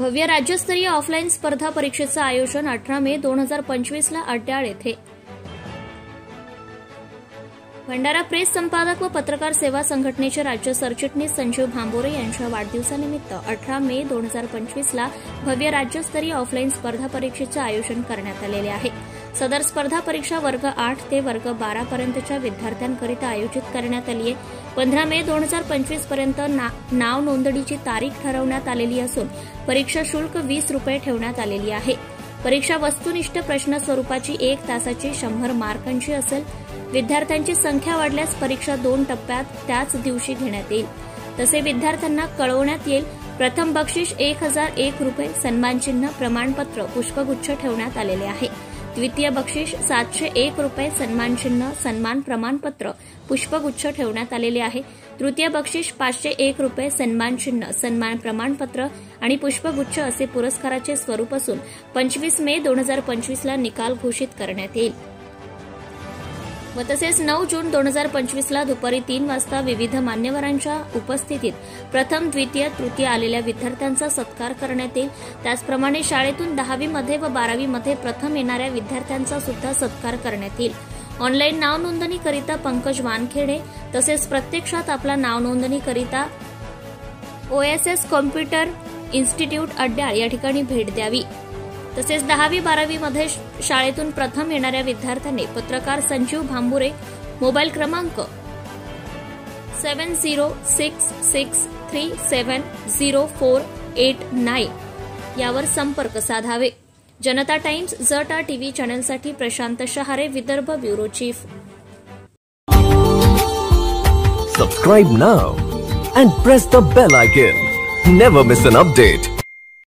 भव्य राज्यस्तरीय ऑफलाईन स्पर्धा परीक्षेचं आयोजन 18 मे 2025 ला अड्याळ येथे। भंडारा प्रेस संपादक व पत्रकार सेवा संघटनेचे राज्य सरचिटणीस संजीव भांबोरे यांच्या वाढदिवसानिमित्त 18 मे 2025 ला भव्य राज्यस्तरीय ऑफलाईन स्पर्धा परीक्षेचे आयोजन करण्यात आलेले आहे। सदर स्पर्धा परीक्षा वर्ग 8 ते वर्ग 12 पर्यंतच्या विद्यार्थ्यांकरिता आयोजित करण्यात आली आहे। 15 मे 2025 पर्यंत नाव नोंदणीची तारीख ठरवण्यात आलेली असून परीक्षा शुल्क 20 रुपये ठेवण्यात आलेली आहे। परीक्षा वस्तुनिष्ठ प्रश्न स्वरूपाची 1 तासाची 100 मार्कांची असेल। विद्यार्थ्यांची संख्या वाढल्यास परीक्षा 2 टप्प्यात त्याच दिवशी घेण्यात येईल। तसे विद्यार्थ्यांना कळवण्यात येईल। प्रथम बक्षीस 1001 रुपये, सन्मानचिन्ह, प्रमाणपत्र, पुष्पगुच्छ ठेवण्यात आलेले आहे। द्वितीय बक्षीस 701 रुपये, सन्मानचिन्ह, सन्मान प्रमाणपत्र, पुष्पगुच्छ ठेवण्यात आलेले आहे। तृतीय बक्षीस 501 रुपये, सन्मानचिन्ह, सन्मान प्रमाणपत्र आणि पुष्पगुच्छ असे पुरस्काराचे स्वरूप असून 25 मे 2025 ला निकाल घोषित करण्यात येईल व तसेच 9 जून 2025 ला दुपारी 3 वाजता विविध मान्यवरांच्या उपस्थितीत प्रथम, द्वितीय, तृतीय आलेल्या विद्यार्थ्यांचा सत्कार करण्यात येईल। त्याचप्रमाणे शाळेतून 10वी मध्ये व 12वी मध्ये प्रथम येणाऱ्या विद्यार्थ्यांचा सुद्धा सत्कार करण्यात येईल। ऑनलाईन नाव नोंदणीकरिता पंकज वानखेडे तसेच प्रत्यक्षात आपला नाव नोंदणीकरिता OSS कॉम्प्युटर इन्स्टिट्यूट अड्याळ या ठिकाणी भेट द्यावी। तसेच 10वी 12वी मध्ये शाळेतून प्रथम येणाऱ्या विद्यार्थ्यांनी पत्रकार संजीव भांबोरे मोबाईल क्रमांक 7066370489 यावर संपर्क साधावे। जनता टाइम्स जटा टीव्ही चॅनलसाठी प्रशांत शहारे, Vidarbha bureau chief. Subscribe now and press the bell icon. Never miss an update.